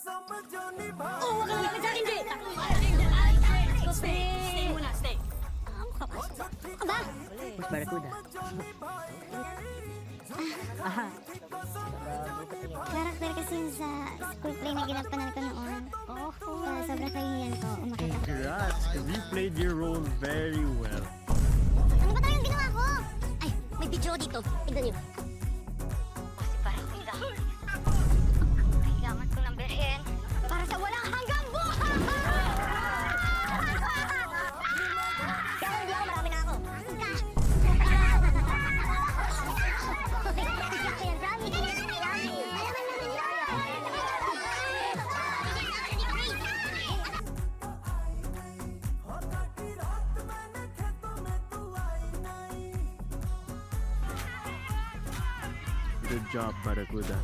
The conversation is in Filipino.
Oh, wag kang lumapit sa akin, Jay! Stay muna, stay. Aba, Mas Barracuda. karakter kasi yun sa school play na ginampanan ko noon. Kaya sobrang kahihiyan ko, umakit ako. Congrats, you played your role very well. Ano ba tayong ginawa ko? Ay, may video dito. Tignan niyo. Si Barracuda. Kailangan ko ng berhen para sa walang hanggang buhay! Kaya hindi ako, marami na ako. Good job, Barracuda.